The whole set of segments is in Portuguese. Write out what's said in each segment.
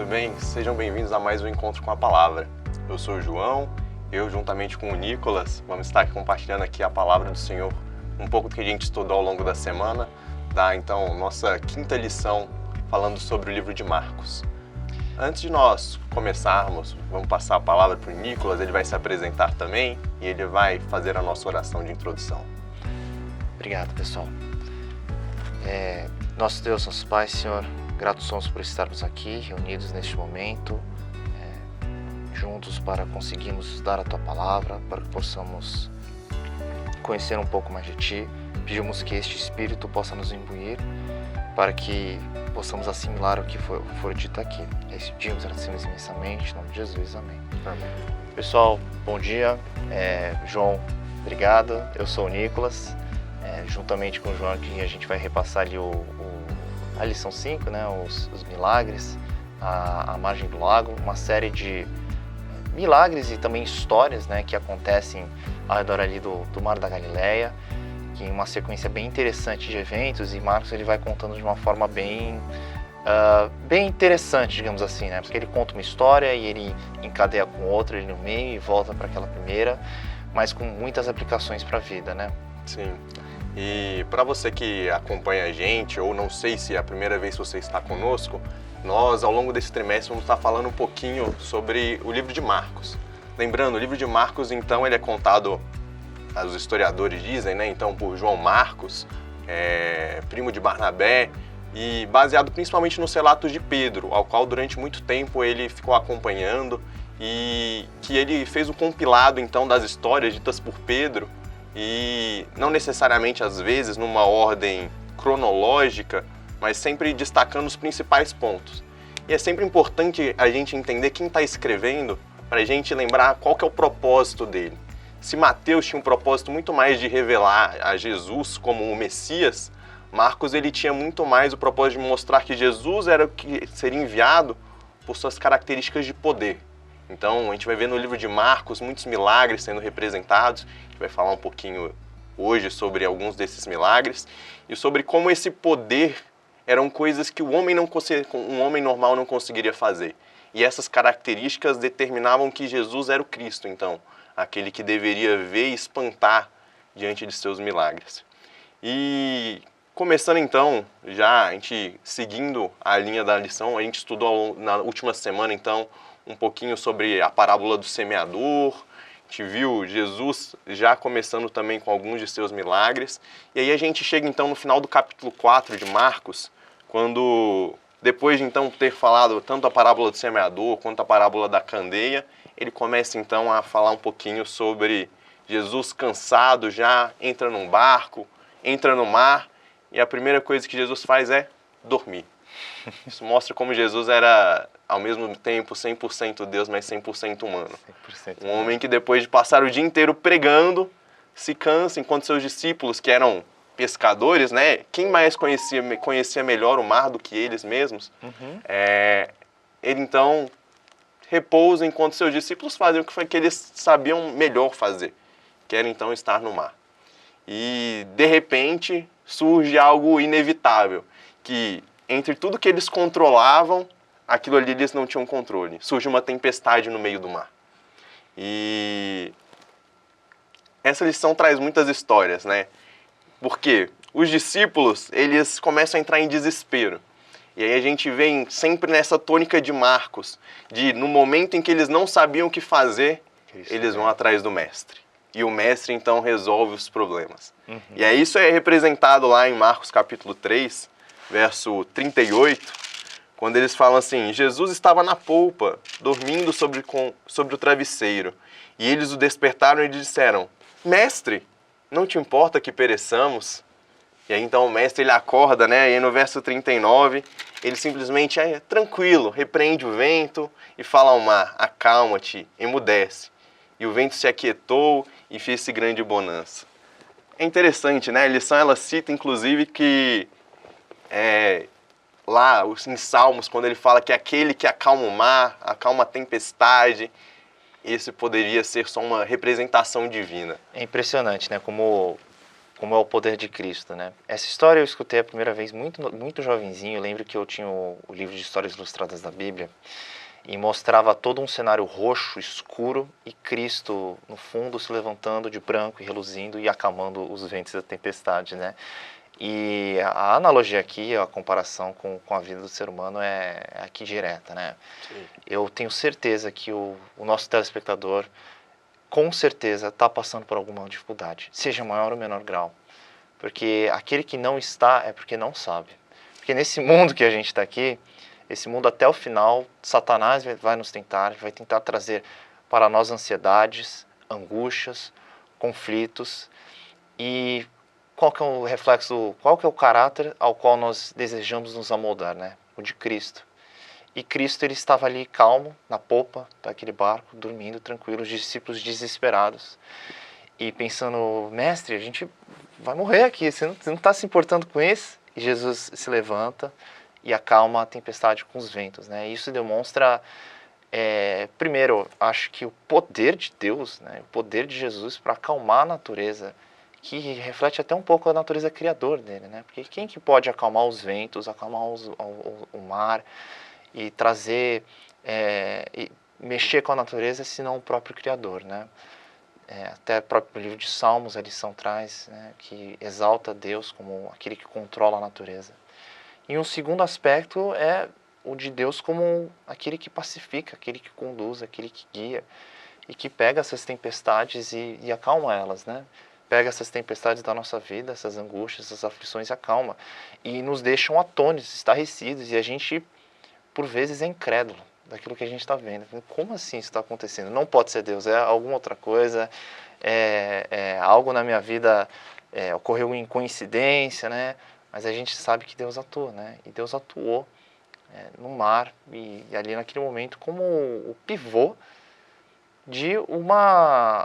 tudo bem? Sejam bem-vindos a mais um Encontro com a Palavra. Eu sou o João, eu juntamente com o Nicolas vamos estar compartilhando aqui a Palavra do Senhor, um pouco do que a gente estudou ao longo da semana, então nossa quinta lição falando sobre o livro de Marcos. Antes de nós começarmos, vamos passar a palavra para o Nicolas, ele vai se apresentar também e ele vai fazer a nossa oração de introdução. Obrigado, pessoal. Nosso Deus, nosso Pai, Senhor, gratos somos por estarmos aqui, reunidos neste momento, juntos para conseguirmos estudar a Tua Palavra, para que possamos conhecer um pouco mais de Ti. Pedimos que este Espírito possa nos imbuir, para que possamos assimilar o que for dito aqui. É isso que pedimos, agradecemos imensamente, em nome de Jesus, amém. Amém. Pessoal, bom dia. João, obrigado. Eu sou o Nicolas. Juntamente com o João aqui, a gente vai repassar ali a lição 5, né, os milagres, a margem do lago, uma série de milagres e também histórias, né, que acontecem ao redor ali do Mar da Galileia, que em uma sequência bem interessante de eventos, e Marcos ele vai contando de uma forma bem interessante, digamos assim, né, porque ele conta uma história e ele encadeia com outra ali no meio e volta para aquela primeira, mas com muitas aplicações para a vida, né? Sim. E para você que acompanha a gente, ou não sei se é a primeira vez que você está conosco, nós ao longo desse trimestre vamos estar falando um pouquinho sobre o livro de Marcos. Lembrando, o livro de Marcos, então, ele é contado, os historiadores dizem, né, então, por João Marcos, primo de Barnabé, e baseado principalmente nos relatos de Pedro, ao qual durante muito tempo ele ficou acompanhando, e que ele fez um compilado, então, das histórias ditas por Pedro, e não necessariamente às vezes numa ordem cronológica, mas sempre destacando os principais pontos. E é sempre importante a gente entender quem está escrevendo para a gente lembrar qual que é o propósito dele. Se Mateus tinha um propósito muito mais de revelar a Jesus como o Messias, Marcos ele tinha muito mais o propósito de mostrar que Jesus era o que seria enviado por suas características de poder. Então, a gente vai ver no livro de Marcos muitos milagres sendo representados. A gente vai falar um pouquinho hoje sobre alguns desses milagres e sobre como esse poder eram coisas que um homem normal não conseguiria fazer. E essas características determinavam que Jesus era o Cristo, então, aquele que deveria ver e espantar diante de seus milagres. E começando então, já a gente seguindo a linha da lição, a gente estudou na última semana, então, um pouquinho sobre a parábola do semeador, a gente viu Jesus já começando também com alguns de seus milagres, e aí a gente chega então no final do capítulo 4 de Marcos, quando depois de então ter falado tanto a parábola do semeador quanto a parábola da candeia, ele começa então a falar um pouquinho sobre Jesus cansado, já entra num barco, entra no mar, e a primeira coisa que Jesus faz é dormir. Isso mostra como Jesus era, ao mesmo tempo, 100% Deus, mas 100% humano. 100% Um homem que depois de passar o dia inteiro pregando, se cansa, enquanto seus discípulos, que eram pescadores, né? Quem mais conhecia melhor o mar do que eles mesmos? Ele então repousa enquanto seus discípulos fazem o que eles sabiam melhor fazer, que era então estar no mar. E, de repente, surge algo inevitável, que entre tudo que eles controlavam, aquilo ali eles não tinham controle. Surge uma tempestade no meio do mar. E essa lição traz muitas histórias, né? Porque os discípulos, eles começam a entrar em desespero. E aí a gente vem sempre nessa tônica de Marcos, de no momento em que eles não sabiam o que fazer, eles vão atrás do mestre. E o mestre, então, resolve os problemas. E aí isso é representado lá em Marcos capítulo 3, verso 38, quando eles falam assim: Jesus estava na polpa, dormindo sobre o travesseiro. E eles o despertaram e disseram: Mestre, não te importa que pereçamos? E aí então o mestre ele acorda, né? E aí no verso 39, ele simplesmente tranquilo, repreende o vento e fala ao mar: acalma-te, emudece. E o vento se aquietou e fez-se grande bonança. É interessante, né? A lição ela cita inclusive que lá em Salmos, quando ele fala que aquele que acalma o mar, acalma a tempestade, esse poderia ser só uma representação divina. É impressionante, né? Como como é o poder de Cristo, né? Essa história eu escutei a primeira vez muito jovenzinho. Eu lembro que eu tinha o livro de histórias ilustradas da Bíblia e mostrava todo um cenário roxo, escuro, e Cristo no fundo se levantando de branco e reluzindo e acalmando os ventos da tempestade, né? E a analogia aqui, a comparação com a vida do ser humano é aqui direta, né? Sim. Eu tenho certeza que o nosso telespectador, com certeza, está passando por alguma dificuldade, seja maior ou menor grau. Porque aquele que não está é porque não sabe. Porque nesse mundo que a gente está aqui, esse mundo até o final, Satanás vai nos tentar, vai tentar trazer para nós ansiedades, angústias, conflitos. E qual que é o reflexo, qual que é o caráter ao qual nós desejamos nos amoldar, né? O de Cristo. E Cristo, ele estava ali calmo, na popa daquele barco, dormindo, tranquilo, os discípulos desesperados. E pensando, mestre, a gente vai morrer aqui, você não está se importando com isso? E Jesus se levanta e acalma a tempestade com os ventos, né? Isso demonstra, primeiro, acho que o poder de Deus, né? O poder de Jesus para acalmar a natureza, que reflete até um pouco a natureza criadora dele, né? Porque quem que pode acalmar os ventos, acalmar o mar e trazer, e mexer com a natureza, senão o próprio Criador, né? Até o próprio livro de Salmos, a lição traz, né, que exalta Deus como aquele que controla a natureza. E um segundo aspecto é o de Deus como aquele que pacifica, aquele que conduz, aquele que guia e que pega essas tempestades e acalma elas, né? Pega essas tempestades da nossa vida, essas angústias, essas aflições e acalma. E nos deixam atônitos, estarrecidos, e a gente, por vezes, é incrédulo daquilo que a gente está vendo. Como assim isso está acontecendo? Não pode ser Deus, é alguma outra coisa, algo na minha vida ocorreu em coincidência, né? Mas a gente sabe que Deus atua, né? E Deus atuou no mar e ali naquele momento como o pivô de uma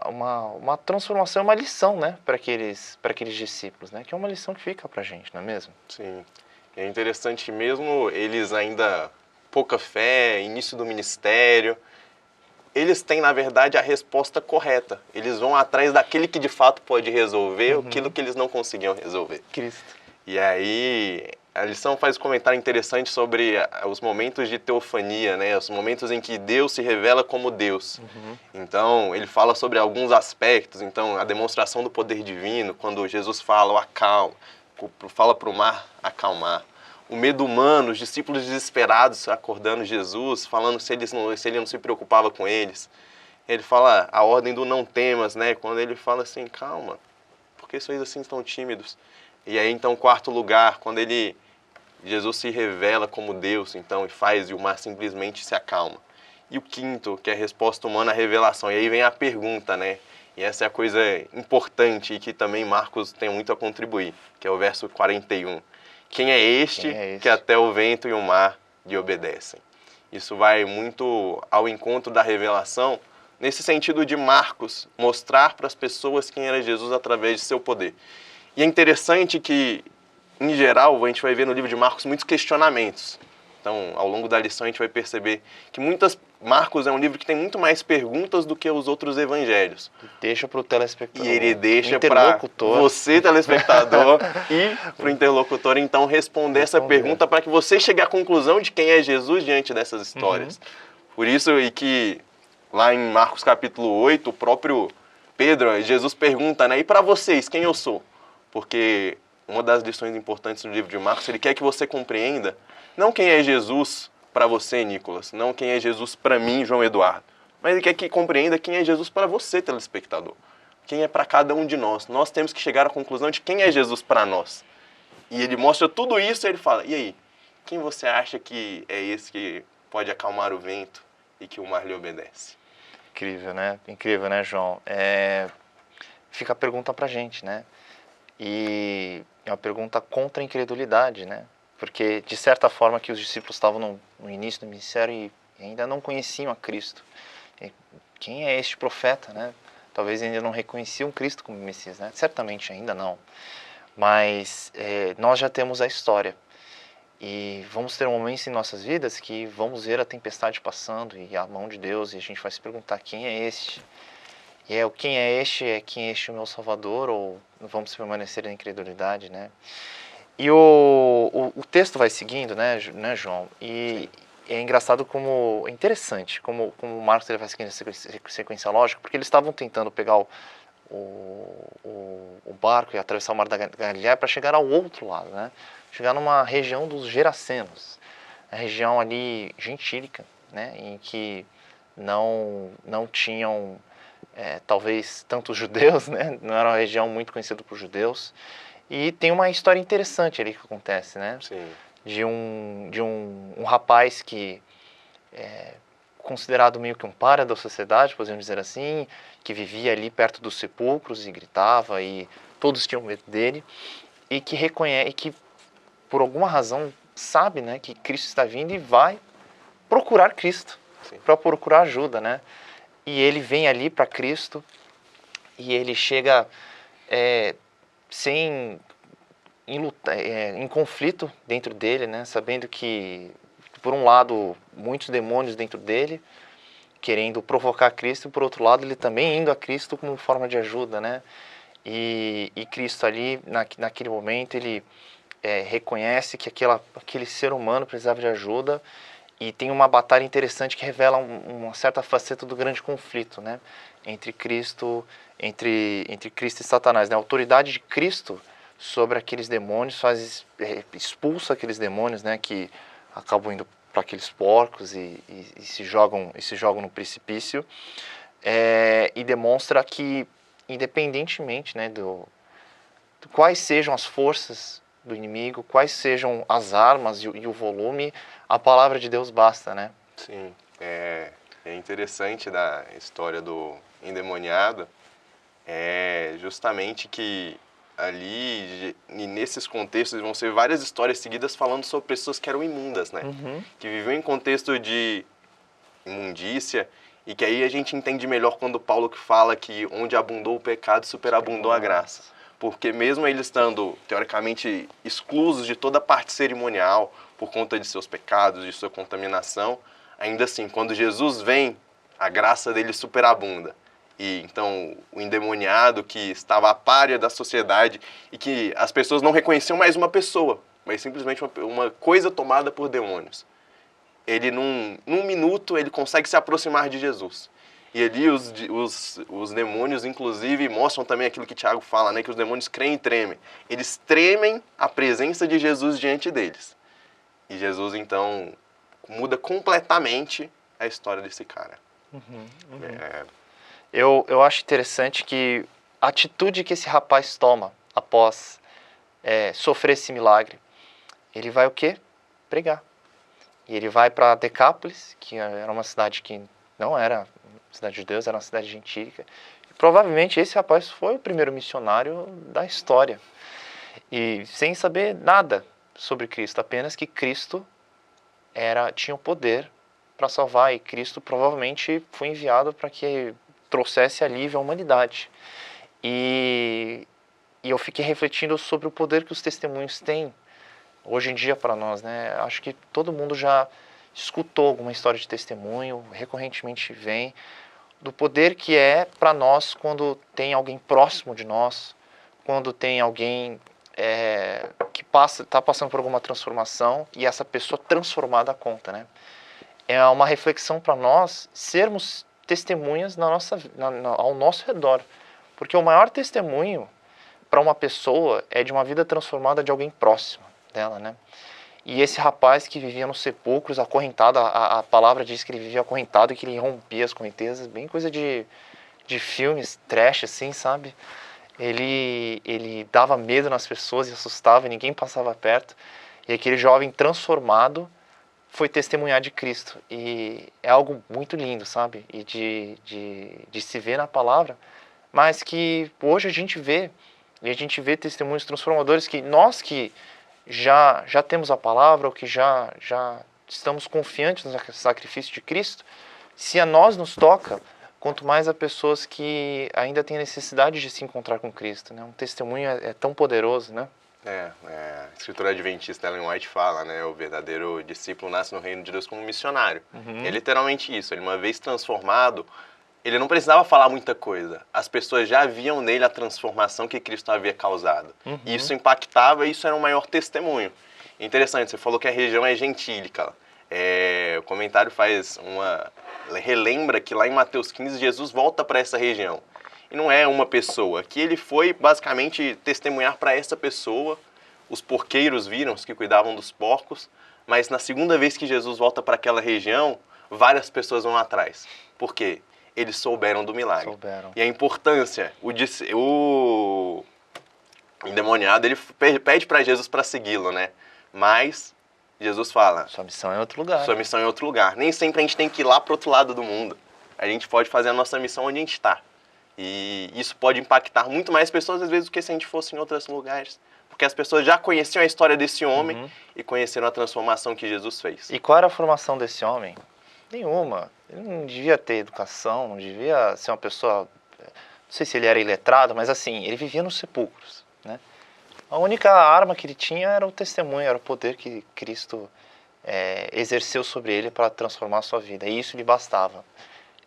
transformação, uma lição, né? Para aqueles discípulos, né? Que é uma lição que fica para a gente, não é mesmo? Sim. É interessante que mesmo eles ainda pouca fé, início do ministério, eles têm, na verdade, a resposta correta. Eles vão atrás daquele que de fato pode resolver aquilo que eles não conseguiam resolver. Cristo. E aí, a lição faz um comentário interessante sobre os momentos de teofania, né? Os momentos em que Deus se revela como Deus. Então, ele fala sobre alguns aspectos. Então, a demonstração do poder divino, quando Jesus fala, o acalma, fala para o mar acalmar. O medo humano, os discípulos desesperados acordando Jesus, falando se ele não se preocupava com eles. Ele fala a ordem do não temas, né? Quando ele fala assim, calma, por que sois assim tão tímidos? E aí, então, quarto lugar, quando Jesus se revela como Deus, então, e o mar simplesmente se acalma. E o quinto, que é a resposta humana à revelação. E aí vem a pergunta, né? E essa é a coisa importante e que também Marcos tem muito a contribuir, que é o verso 41. Quem é este que até o vento e o mar lhe obedecem? Isso vai muito ao encontro da revelação, nesse sentido de Marcos mostrar para as pessoas quem era Jesus através de seu poder. E é interessante que, em geral, a gente vai ver no livro de Marcos muitos questionamentos. Então, ao longo da lição, a gente vai perceber que Marcos é um livro que tem muito mais perguntas do que os outros evangelhos. Deixa para o telespectador. E ele deixa para você, telespectador, e para o interlocutor, então, responder essa pergunta para que você chegue à conclusão de quem é Jesus diante dessas histórias. Por isso, e que lá em Marcos capítulo 8, o próprio Pedro, Jesus pergunta, né? E para vocês, quem eu sou? Porque uma das lições importantes do livro de Marcos, ele quer que você compreenda não quem é Jesus para você, Nicolas, não quem é Jesus para mim, João Eduardo, mas ele quer que compreenda quem é Jesus para você, telespectador. Quem é para cada um de nós. Nós temos que chegar à conclusão de quem é Jesus para nós. E ele mostra tudo isso e ele fala, e aí, quem você acha que é esse que pode acalmar o vento e que o mar lhe obedece? Incrível, né? Incrível, né, João? Fica a pergunta pra gente, né? E é uma pergunta contra a incredulidade, né? Porque, de certa forma, que os discípulos estavam no início do ministério e ainda não conheciam a Cristo. E quem é este profeta, né? Talvez ainda não reconheciam Cristo como Messias, né? Certamente ainda não. Mas nós já temos a história. E vamos ter momentos em nossas vidas que vamos ver a tempestade passando e a mão de Deus, e a gente vai se perguntar quem é este. E é o quem é este o meu Salvador, ou vamos permanecer na incredulidade, né? E o texto vai seguindo, né, João? E é engraçado é interessante como o Marcos ele vai seguindo essa sequência lógica, porque eles estavam tentando pegar o barco e atravessar o mar da Galileia para chegar ao outro lado, né? Chegar numa região dos Gerasenos, a região ali gentílica, né? Em que não tinham talvez tantos judeus, né? Não era uma região muito conhecida por judeus. E tem uma história interessante ali que acontece, né? Sim. De um rapaz que é considerado meio que um pária da sociedade, podemos dizer assim, que vivia ali perto dos sepulcros e gritava e todos tinham medo dele, e que reconhece, que por alguma razão sabe, né, que Cristo está vindo e vai procurar Cristo, para procurar ajuda, né? E ele vem ali para Cristo e ele chega em conflito dentro dele, né? Sabendo que, por um lado, muitos demônios dentro dele, querendo provocar Cristo, e por outro lado, ele também indo a Cristo como forma de ajuda, né? E Cristo ali, naquele momento, ele reconhece que aquele ser humano precisava de ajuda, e tem uma batalha interessante que revela uma certa faceta do grande conflito, né? Entre Cristo e Satanás, né? A autoridade de Cristo sobre aqueles demônios expulsa aqueles demônios, né? Que acabam indo para aqueles porcos e se jogam no precipício, e demonstra que, independentemente, né, de quais sejam as forças do inimigo, quais sejam as armas e o volume, a palavra de Deus basta, né? Sim, é interessante da história do endemoniado, justamente que ali, e nesses contextos, vão ser várias histórias seguidas falando sobre pessoas que eram imundas, né? Uhum. Que viviam em contexto de imundícia, e que aí a gente entende melhor quando Paulo que fala que onde abundou o pecado, superabundou a graça. Porque mesmo eles estando, teoricamente, exclusos de toda a parte cerimonial, por conta de seus pecados, de sua contaminação, ainda assim, quando Jesus vem, a graça dele superabunda. E então, o endemoniado que estava à pária da sociedade e que as pessoas não reconheciam mais uma pessoa, mas simplesmente uma coisa tomada por demônios. Ele, num minuto, ele consegue se aproximar de Jesus. E ali os demônios, inclusive, mostram também aquilo que Tiago fala, né? Que os demônios creem e tremem. Eles tremem a presença de Jesus diante deles. E Jesus, então, muda completamente a história desse cara. Eu acho interessante que a atitude que esse rapaz toma após sofrer esse milagre, ele vai o quê? Pregar. E ele vai para Decápolis, que era uma cidade que não era cidade de Deus, era uma cidade gentílica. E provavelmente esse rapaz foi o primeiro missionário da história. E sem saber nada sobre Cristo, apenas que Cristo tinha o poder para salvar, e Cristo provavelmente foi enviado para que trouxesse alívio à humanidade. E eu fiquei refletindo sobre o poder que os testemunhos têm hoje em dia para nós, né? Acho que todo mundo já escutou alguma história de testemunho, recorrentemente vem, do poder que é para nós quando tem alguém próximo de nós, quando tem alguém que está passando por alguma transformação e essa pessoa transformada conta, né? É uma reflexão para nós sermos testemunhas ao nosso redor, porque o maior testemunho para uma pessoa é de uma vida transformada de alguém próximo dela, né? E esse rapaz que vivia nos sepulcros, acorrentado, a palavra diz que ele vivia acorrentado e que ele rompia as correntezas, bem coisa de filmes trash, assim, sabe? Ele dava medo nas pessoas e assustava, e ninguém passava perto. E aquele jovem transformado foi testemunhar de Cristo. E é algo muito lindo, sabe? E de se ver na palavra, mas que hoje a gente vê, e a gente vê testemunhos transformadores que nós que já temos a palavra, ou que já estamos confiantes no sacrifício de Cristo, se a nós nos toca, quanto mais a pessoas que ainda têm necessidade de se encontrar com Cristo, né? Um testemunho é tão poderoso, né? A escritura adventista Ellen White fala, né? O verdadeiro discípulo nasce no reino de Deus como missionário. É literalmente isso. Ele, uma vez transformado, ele não precisava falar muita coisa. As pessoas já viam nele a transformação que Cristo havia causado. E isso impactava e isso era um maior testemunho. Interessante, você falou que a região é gentílica. O comentário relembra que lá em Mateus 15, Jesus volta para essa região. E não é uma pessoa, que ele foi basicamente testemunhar para essa pessoa. Os porqueiros viram, os que cuidavam dos porcos, mas na segunda vez que Jesus volta para aquela região, várias pessoas vão atrás. Por quê? Eles souberam do milagre. E a importância, o endemoniado, ele pede para Jesus para segui-lo, né? Mas Jesus fala... Sua missão é em outro lugar. Sua missão é em outro lugar. Nem sempre a gente tem que ir lá para o outro lado do mundo. A gente pode fazer a nossa missão onde a gente está. E isso pode impactar muito mais pessoas, às vezes, do que se a gente fosse em outros lugares. Porque as pessoas já conheciam a história desse homem e conheceram a transformação que Jesus fez. E qual era a formação desse homem? Nenhuma. Ele não devia ter educação, não devia ser uma pessoa... Não sei se ele era iletrado, mas assim, ele vivia nos sepulcros, né? A única arma que ele tinha era o testemunho, era o poder que Cristo exerceu sobre ele para transformar a sua vida. E isso lhe bastava.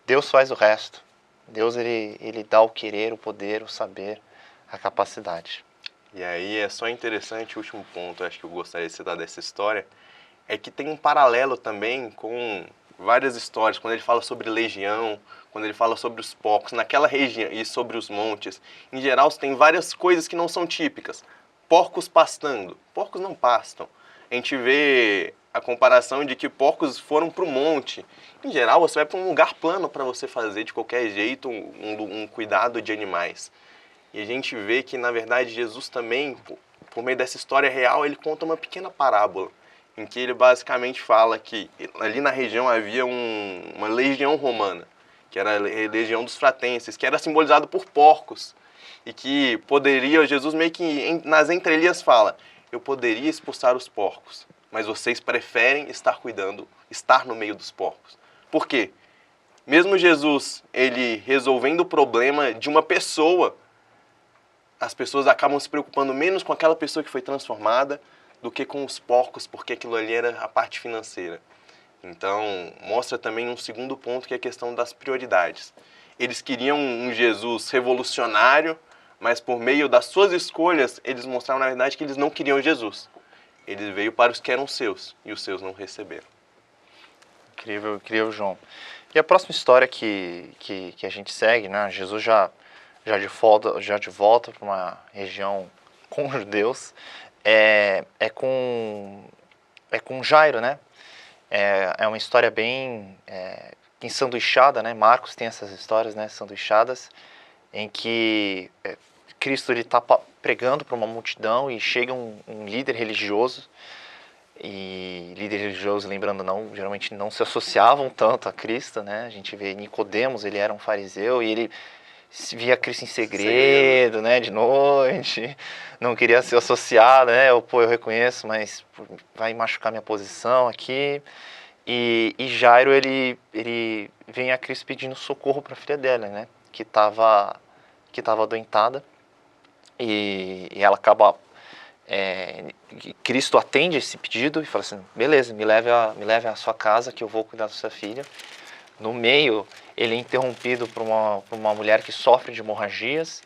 Deus faz o resto. Deus, ele dá o querer, o poder, o saber, a capacidade. E aí é só interessante, o último ponto, acho que eu gostaria de citar dessa história, é que tem um paralelo também com várias histórias, quando ele fala sobre legião, quando ele fala sobre os porcos, naquela região e sobre os montes. Em geral, tem várias coisas que não são típicas. Porcos pastando. Porcos não pastam. A gente vê a comparação de que porcos foram para o monte. Em geral, você vai para um lugar plano para você fazer de qualquer jeito um cuidado de animais. E a gente vê que, na verdade, Jesus também, por meio dessa história real, ele conta uma pequena parábola, em que ele basicamente fala que ali na região havia uma legião romana, que era a legião dos fratenses, que era simbolizado por porcos, e que poderia, Jesus meio que nas entrelinhas fala, eu poderia expulsar os porcos, mas vocês preferem estar no meio dos porcos. Por quê? Mesmo Jesus, ele resolvendo o problema de uma pessoa, as pessoas acabam se preocupando menos com aquela pessoa que foi transformada do que com os porcos, porque aquilo ali era a parte financeira. Então, mostra também um segundo ponto, que é a questão das prioridades. Eles queriam um Jesus revolucionário, mas por meio das suas escolhas, eles mostraram, na verdade, que eles não queriam Jesus. Ele veio para os que eram seus, e os seus não receberam. Incrível, incrível, João. E a próxima história que a gente segue, né? Jesus já de volta para uma região com judeus, é com Jairo, né? É uma história bem ensanduichada, né? Marcos tem essas histórias, né, sanduichadas, em que Cristo está pregando para uma multidão e chega um líder religioso. E líder religioso, lembrando, geralmente não se associavam tanto a Cristo, né? A gente vê Nicodemos, ele era um fariseu e ele via Cristo em segredo, né, de noite, não queria ser associado, né, eu reconheço, mas vai machucar minha posição aqui. E Jairo, ele vem a Cristo pedindo socorro para a filha dela, né, que estava adoentada, e ela acaba, Cristo atende esse pedido e fala assim, beleza, me leve à sua casa que eu vou cuidar da sua filha. No meio, ele é interrompido por uma mulher que sofre de hemorragias,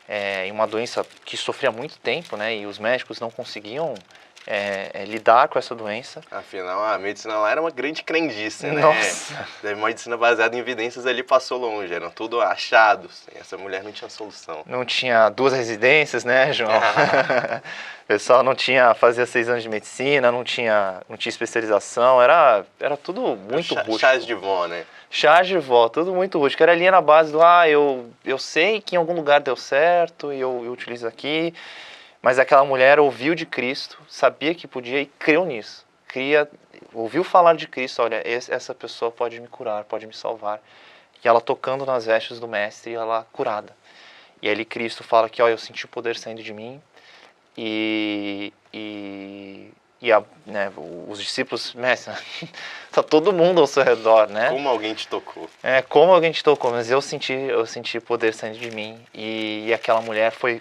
e uma doença que sofria há muito tempo, né? E os médicos não conseguiam lidar com essa doença. Afinal, a medicina lá era uma grande crendice, né? Nossa! A medicina baseada em evidências ali passou longe, eram tudo achados. Essa mulher não tinha solução. Não tinha 2 residências, né, João? O pessoal não fazia 6 anos de medicina, não tinha especialização, era tudo muito rústico. Chás de vó, né? Chás de vó, tudo muito rústico. Era ali na base do, eu sei que em algum lugar deu certo e eu utilizo aqui. Mas aquela mulher ouviu de Cristo, sabia que podia e creu nisso. Ouviu falar de Cristo, olha, essa pessoa pode me curar, pode me salvar. E ela tocando nas vestes do mestre, ela curada. E ali Cristo fala que, eu senti o poder saindo de mim. Os discípulos, mestre, tá todo mundo ao seu redor, né? Como alguém te tocou. Como alguém te tocou, mas eu senti poder saindo de mim. E aquela mulher foi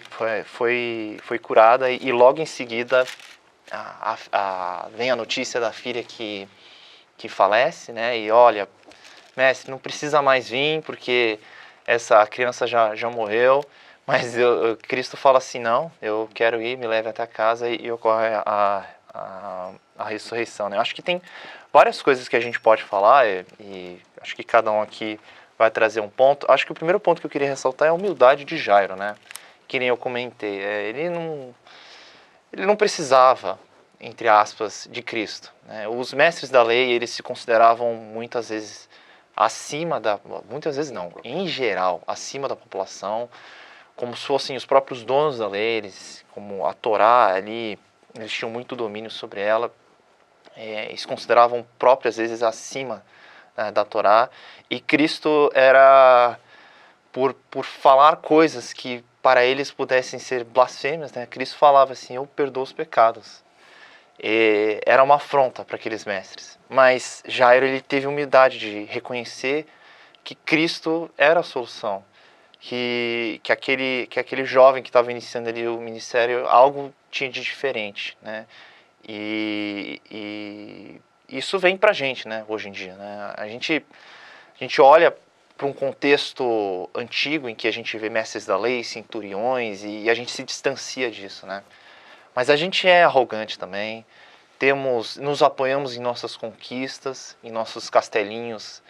curada e logo em seguida vem a notícia da filha que falece, né? E olha, mestre, não precisa mais vir porque a criança já morreu. Mas Cristo fala assim, não, eu quero ir, me leve até a casa e ocorre a ressurreição, né? Eu acho que tem várias coisas que a gente pode falar e acho que cada um aqui vai trazer um ponto. Acho que o primeiro ponto que eu queria ressaltar é a humildade de Jairo, né? Que nem eu comentei. Ele não precisava, entre aspas, de Cristo, né? Os mestres da lei, eles se consideravam muitas vezes muitas vezes não, em geral, acima da população, como se fossem os próprios donos da lei, como a Torá ali, eles tinham muito domínio sobre ela, se consideravam próprios, às vezes, acima da Torá, e Cristo era, por falar coisas que para eles pudessem ser blasfêmias, né? Cristo falava assim, eu perdoo os pecados. Era uma afronta para aqueles mestres, mas Jairo, ele teve humildade de reconhecer que Cristo era a solução, que aquele jovem que estava iniciando ali o ministério, algo tinha de diferente, né? E isso vem pra gente, né, hoje em dia, né? A gente olha para um contexto antigo em que a gente vê mestres da lei, centuriões, e a gente se distancia disso, né? Mas a gente é arrogante também, nos apoiamos em nossas conquistas, em nossos castelinhos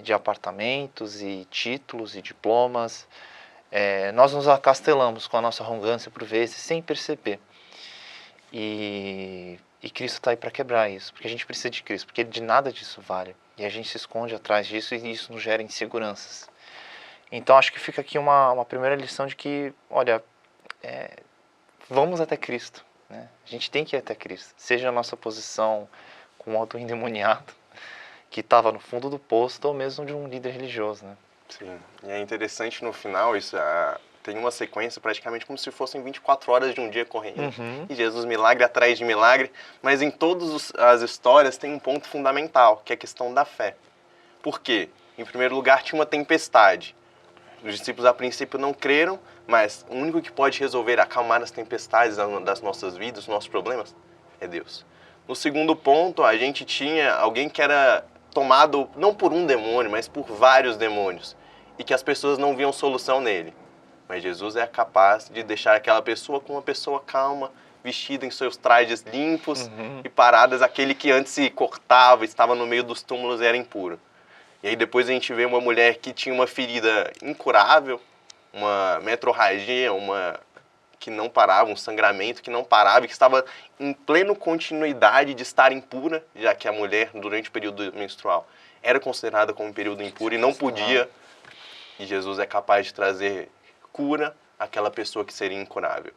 de apartamentos e títulos e diplomas. Nós nos acastelamos com a nossa arrogância por vezes, sem perceber. E Cristo está aí para quebrar isso, porque a gente precisa de Cristo, porque de nada disso vale. E a gente se esconde atrás disso e isso nos gera inseguranças. Então acho que fica aqui uma primeira lição de que, olha, vamos até Cristo, né? A gente tem que ir até Cristo, seja a nossa posição com outro endemoniado, que estava no fundo do poço, ou mesmo de um líder religioso, né? Sim, e é interessante no final, isso tem uma sequência praticamente como se fossem 24 horas de um dia correndo. Uhum. E Jesus milagre atrás de milagre, mas em todas as histórias tem um ponto fundamental, que é a questão da fé. Por quê? Em primeiro lugar, tinha uma tempestade. Os discípulos a princípio não creram, mas o único que pode resolver, acalmar as tempestades das nossas vidas, dos nossos problemas, é Deus. No segundo ponto, a gente tinha alguém que era tomado não por um demônio, mas por vários demônios, e que as pessoas não viam solução nele. Mas Jesus é capaz de deixar aquela pessoa com uma pessoa calma, vestida em seus trajes limpos e paradas, aquele que antes se cortava, estava no meio dos túmulos e era impuro. E aí depois a gente vê uma mulher que tinha uma ferida incurável, uma metrorragia, que não parava, um sangramento que não parava e que estava em plena continuidade de estar impura, já que a mulher, durante o período menstrual, era considerada como um período impuro e não podia. E Jesus é capaz de trazer cura àquela pessoa que seria incurável.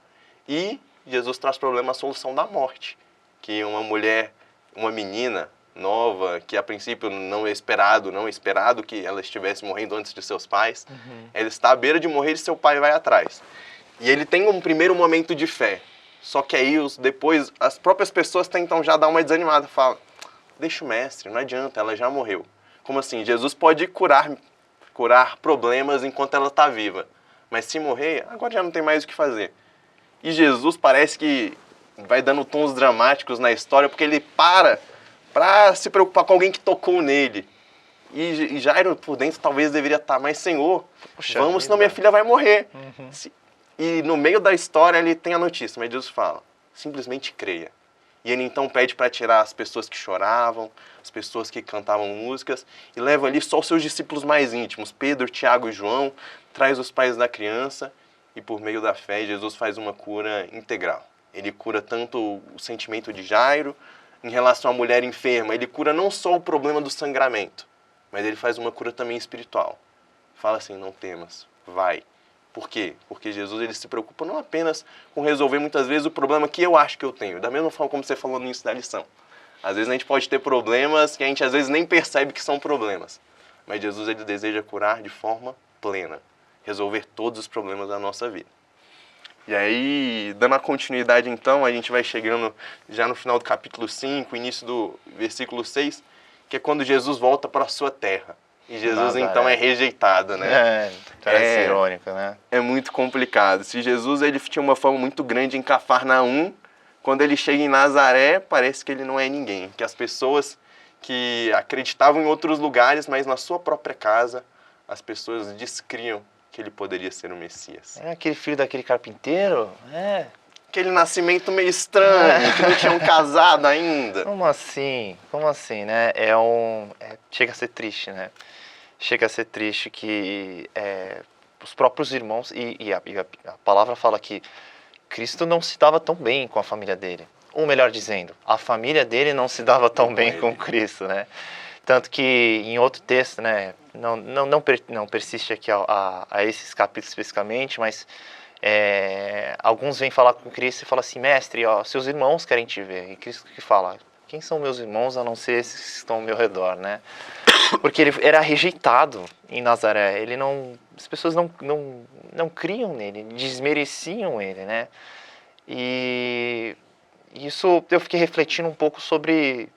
E Jesus traz problema à solução da morte, que uma mulher, uma menina nova, que a princípio não é esperado que ela estivesse morrendo antes de seus pais, ela está à beira de morrer e seu pai vai atrás. E ele tem um primeiro momento de fé, só que aí depois as próprias pessoas tentam já dar uma desanimada, falam, deixa o mestre, não adianta, ela já morreu. Como assim? Jesus pode curar problemas enquanto ela está viva, mas se morrer, agora já não tem mais o que fazer. E Jesus parece que vai dando tons dramáticos na história, porque ele para se preocupar com alguém que tocou nele. E Jairo por dentro talvez deveria estar, mas Senhor, vamos, senão minha filha vai morrer. E no meio da história ele tem a notícia, mas Jesus fala, simplesmente creia. E ele então pede para tirar as pessoas que choravam, as pessoas que cantavam músicas, e leva ali só os seus discípulos mais íntimos, Pedro, Tiago e João, traz os pais da criança, e por meio da fé Jesus faz uma cura integral. Ele cura tanto o sentimento de Jairo, em relação à mulher enferma, ele cura não só o problema do sangramento, mas ele faz uma cura também espiritual. Fala assim, não temas, vai. Por quê? Porque Jesus ele se preocupa não apenas com resolver muitas vezes o problema que eu acho que eu tenho, da mesma forma como você falou no início da lição. Às vezes a gente pode ter problemas que a gente às vezes nem percebe que são problemas, mas Jesus ele deseja curar de forma plena, resolver todos os problemas da nossa vida. E aí, dando a continuidade então, a gente vai chegando já no final do capítulo 5, início do versículo 6, que é quando Jesus volta para a sua terra. E Jesus Nazaré. Então é rejeitado, né? Parece irônico, né? É muito complicado. Se Jesus ele tinha uma fama muito grande em Cafarnaum, quando ele chega em Nazaré, parece que ele não é ninguém. Que as pessoas que acreditavam em outros lugares, mas na sua própria casa as pessoas descriam que ele poderia ser o Messias. É aquele filho daquele carpinteiro? É. Aquele nascimento meio estranho, que não tinham casado ainda. Como assim? Como assim, né? Chega a ser triste, né? Chega a ser triste que os próprios irmãos... E a palavra fala que Cristo não se dava tão bem com a família dele. Ou melhor dizendo, a família dele não se dava tão bem com Cristo, né? Tanto que em outro texto, né? Não persiste aqui a esses capítulos especificamente, mas alguns vêm falar com Cristo e falam assim, mestre, ó, seus irmãos querem te ver. E Cristo que fala, quem são meus irmãos a não ser esses que estão ao meu redor, né? Porque ele era rejeitado em Nazaré. As pessoas não criam nele, desmereciam ele, né? E isso eu fiquei refletindo um pouco sobre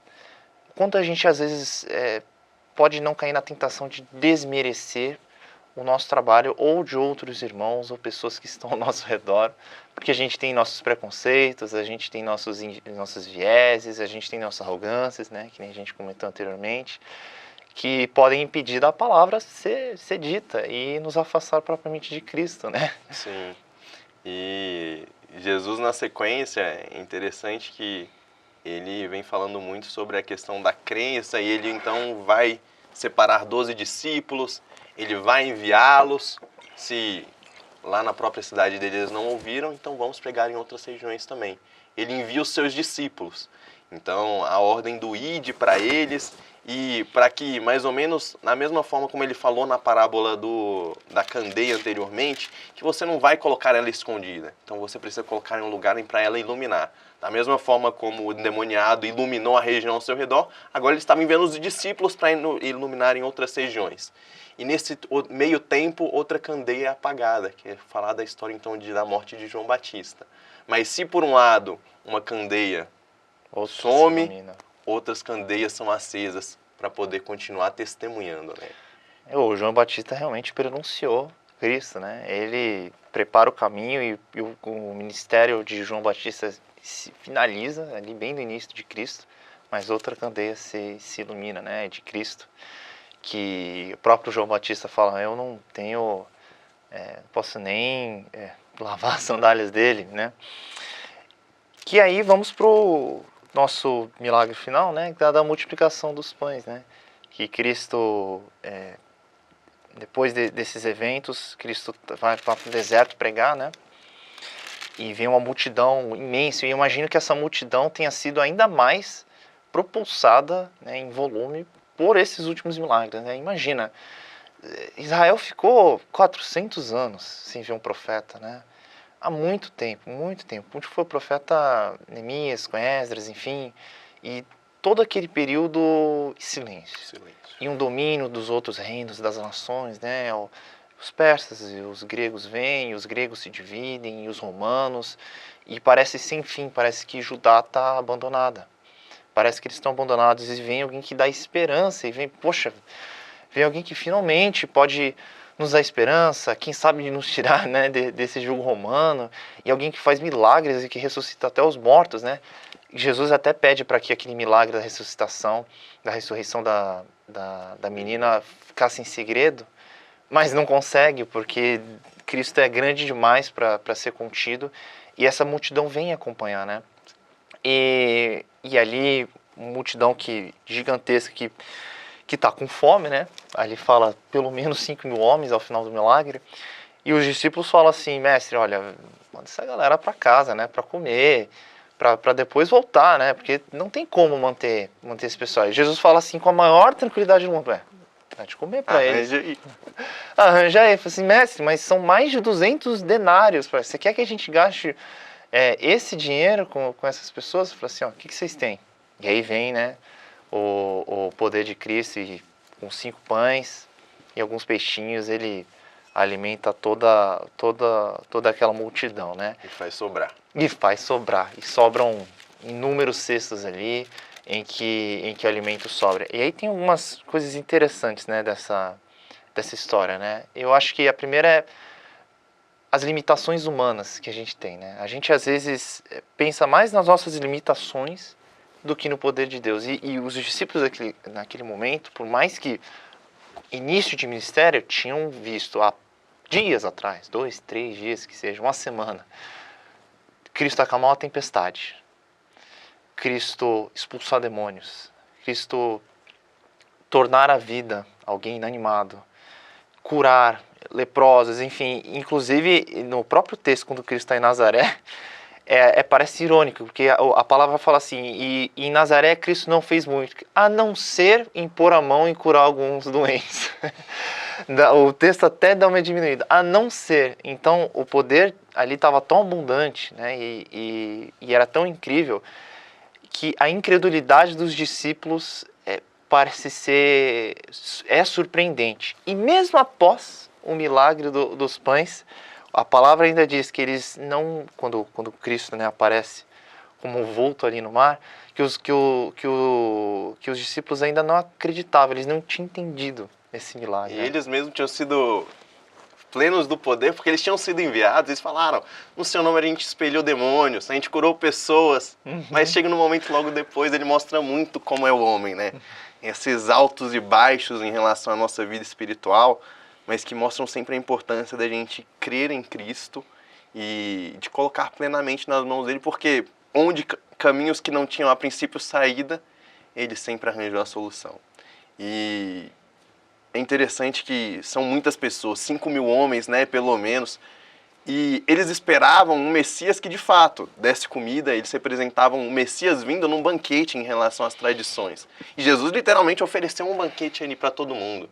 quanto a gente às vezes pode não cair na tentação de desmerecer o nosso trabalho ou de outros irmãos ou pessoas que estão ao nosso redor, porque a gente tem nossos preconceitos, a gente tem nossos vieses, a gente tem nossas arrogâncias, né, que nem a gente comentou anteriormente, que podem impedir da palavra ser dita e nos afastar propriamente de Cristo, né? Sim. E Jesus, na sequência, é interessante que ele vem falando muito sobre a questão da crença e ele então vai separar 12 discípulos, ele vai enviá-los. Se lá na própria cidade deles eles não ouviram, então vamos pregar em outras regiões também. Ele envia os seus discípulos. Então, a ordem do ide para eles e para que, mais ou menos, na mesma forma como ele falou na parábola da candeia anteriormente, que você não vai colocar ela escondida. Então, você precisa colocar em um lugar para ela iluminar. Da mesma forma como o endemoniado iluminou a região ao seu redor, agora ele estava enviando os discípulos para iluminar em outras regiões. E nesse meio tempo, outra candeia é apagada, que é falar da história então da morte de João Batista. Mas se por um lado uma candeia some, outras candeias são acesas para poder continuar testemunhando, né? O João Batista realmente pronunciou Cristo, né? Ele prepara o caminho e o ministério de João Batista se finaliza ali bem no início de Cristo, mas outra candeia se ilumina, né? De Cristo, que o próprio João Batista fala, eu não tenho, posso nem lavar as sandálias dele, né? Que aí vamos pro nosso milagre final, né, da multiplicação dos pães, né, que Cristo, depois desses eventos, Cristo vai para o deserto pregar, né, e vem uma multidão imensa, e eu imagino que essa multidão tenha sido ainda mais propulsada, né, em volume por esses últimos milagres, né, imagina, Israel ficou 400 anos sem ver um profeta, né, há muito tempo, onde foi o profeta Neemias, com Esdras, enfim, e todo aquele período silêncio. E um domínio dos outros reinos, das nações, né? Os persas e os gregos vêm, os gregos se dividem, e os romanos, e parece sem fim, parece que Judá está abandonada. Parece que eles estão abandonados e vem alguém que dá esperança, e vem alguém que finalmente pode nos dá esperança, quem sabe nos tirar, né, desse jugo romano, e alguém que faz milagres e que ressuscita até os mortos, né? Jesus até pede para que aquele milagre da ressuscitação, da ressurreição da menina ficasse em segredo, mas não consegue, porque Cristo é grande demais para ser contido, e essa multidão vem acompanhar, né? E ali, uma multidão gigantesca que está com fome, né? Ali fala pelo menos 5.000 homens ao final do milagre. E os discípulos falam assim, mestre, olha, manda essa galera para casa, né? Para comer, para depois voltar, né? Porque não tem como manter esse pessoal. E Jesus fala assim com a maior tranquilidade do mundo, dá de comer para eles. Arranja aí. Fala assim, mestre, mas são mais de 200 denários. Você quer que a gente gaste esse dinheiro com essas pessoas? Fala assim, ó, o que vocês têm? E aí vem, né? O poder de Cristo, e com 5 pães e alguns peixinhos ele alimenta toda aquela multidão, né? E faz sobrar. E sobram inúmeros cestos ali em que o alimento sobra. E aí tem algumas coisas interessantes, né, dessa história, né? Eu acho que a primeira é as limitações humanas que a gente tem, né? A gente às vezes pensa mais nas nossas limitações do que no poder de Deus. E os discípulos naquele momento, por mais que início de ministério, tinham visto há dias atrás, 2, 3 dias, que seja, uma semana, Cristo acalmar uma tempestade, Cristo expulsar demônios, Cristo tornar a vida alguém inanimado, curar leprosos, enfim. Inclusive, no próprio texto, quando Cristo está em Nazaré, parece irônico, porque a palavra fala assim, e em Nazaré Cristo não fez muito, a não ser impor a mão e curar alguns doentes. O texto até dá uma diminuída, a não ser. Então, o poder ali estava tão abundante, né, e era tão incrível, que a incredulidade dos discípulos parece ser surpreendente. E mesmo após o milagre dos pães, a palavra ainda diz que eles não, quando Cristo, né, aparece como um vulto ali no mar, que os discípulos ainda não acreditavam, eles não tinham entendido esse milagre. E eles mesmos tinham sido plenos do poder, porque eles tinham sido enviados, eles falaram, no seu nome a gente expeliu demônios, a gente curou pessoas, mas chega no momento logo depois, ele mostra muito como é o homem, né? Esses altos e baixos em relação à nossa vida espiritual, mas que mostram sempre a importância da gente crer em Cristo e de colocar plenamente nas mãos dele, porque onde caminhos que não tinham a princípio saída, ele sempre arranjou a solução. E é interessante que são muitas pessoas, 5.000 homens, né, pelo menos, e eles esperavam um Messias que de fato desse comida, eles representavam um Messias vindo num banquete em relação às tradições. E Jesus literalmente ofereceu um banquete ali para todo mundo.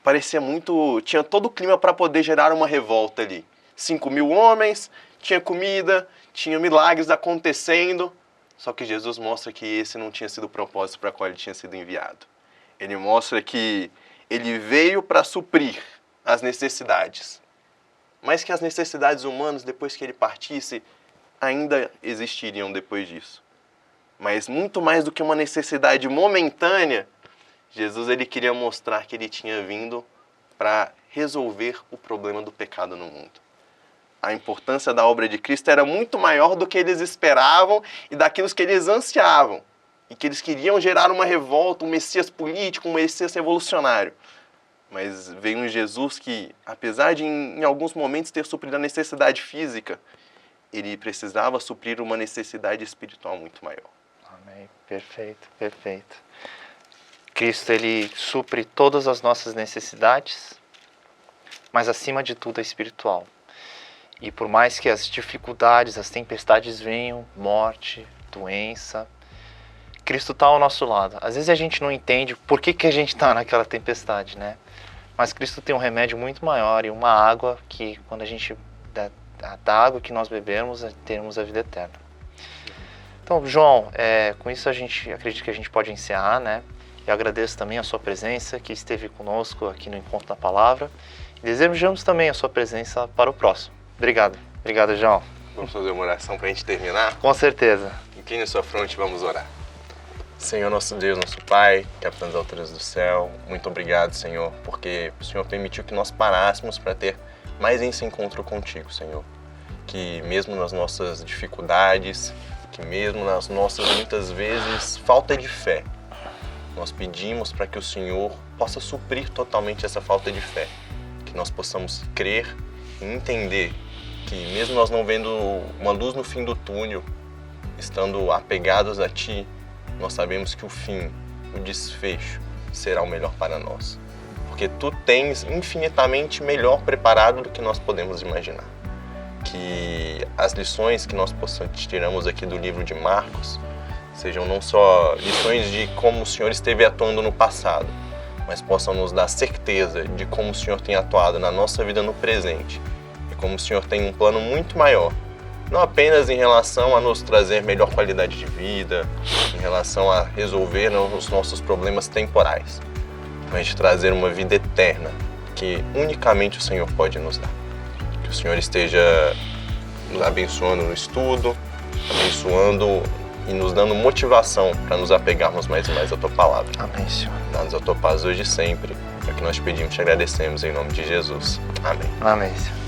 Parecia muito, tinha todo o clima para poder gerar uma revolta ali. 5.000 homens, tinha comida, tinha milagres acontecendo, só que Jesus mostra que esse não tinha sido o propósito para qual ele tinha sido enviado. Ele mostra que ele veio para suprir as necessidades, mas que as necessidades humanas, depois que ele partisse, ainda existiriam depois disso. Mas muito mais do que uma necessidade momentânea, Jesus ele queria mostrar que ele tinha vindo para resolver o problema do pecado no mundo. A importância da obra de Cristo era muito maior do que eles esperavam e daquilo que eles ansiavam. E que eles queriam gerar uma revolta, um Messias político, um Messias revolucionário. Mas veio um Jesus que, apesar de em alguns momentos ter suprido a necessidade física, ele precisava suprir uma necessidade espiritual muito maior. Amém. Perfeito, perfeito. Cristo, ele supre todas as nossas necessidades, mas acima de tudo é espiritual. E por mais que as dificuldades, as tempestades venham, morte, doença, Cristo está ao nosso lado. Às vezes a gente não entende por que a gente está naquela tempestade, né? Mas Cristo tem um remédio muito maior e uma água que, quando a gente da água que nós bebermos, teremos a vida eterna. Então, João, com isso a gente acredito que a gente pode encerrar, né? Eu agradeço também a sua presença, que esteve conosco aqui no Encontro da Palavra. E desejamos também a sua presença para o próximo. Obrigado. Obrigado, João. Vamos fazer uma oração para a gente terminar? Com certeza. Incline a sua fronte e vamos orar. Senhor, nosso Deus, nosso Pai, capitão das alturas do céu, muito obrigado, Senhor, porque o Senhor permitiu que nós parássemos para ter mais esse encontro contigo, Senhor. Que mesmo nas nossas dificuldades, que mesmo nas nossas, muitas vezes, falta de fé, nós pedimos para que o Senhor possa suprir totalmente essa falta de fé. Que nós possamos crer e entender que mesmo nós não vendo uma luz no fim do túnel, estando apegados a Ti, nós sabemos que o fim, o desfecho, será o melhor para nós. Porque Tu tens infinitamente melhor preparado do que nós podemos imaginar. Que as lições que nós tiramos aqui do livro de Marcos sejam não só lições de como o Senhor esteve atuando no passado, mas possam nos dar certeza de como o Senhor tem atuado na nossa vida no presente e como o Senhor tem um plano muito maior, não apenas em relação a nos trazer melhor qualidade de vida, em relação a resolver os nossos problemas temporais, mas de trazer uma vida eterna que unicamente o Senhor pode nos dar. Que o Senhor esteja nos abençoando no estudo, abençoando e nos dando motivação para nos apegarmos mais e mais à Tua Palavra. Amém, Senhor. Dá-nos a Tua paz hoje e sempre. É o que nós pedimos e te agradecemos em nome de Jesus. Amém. Amém, Senhor.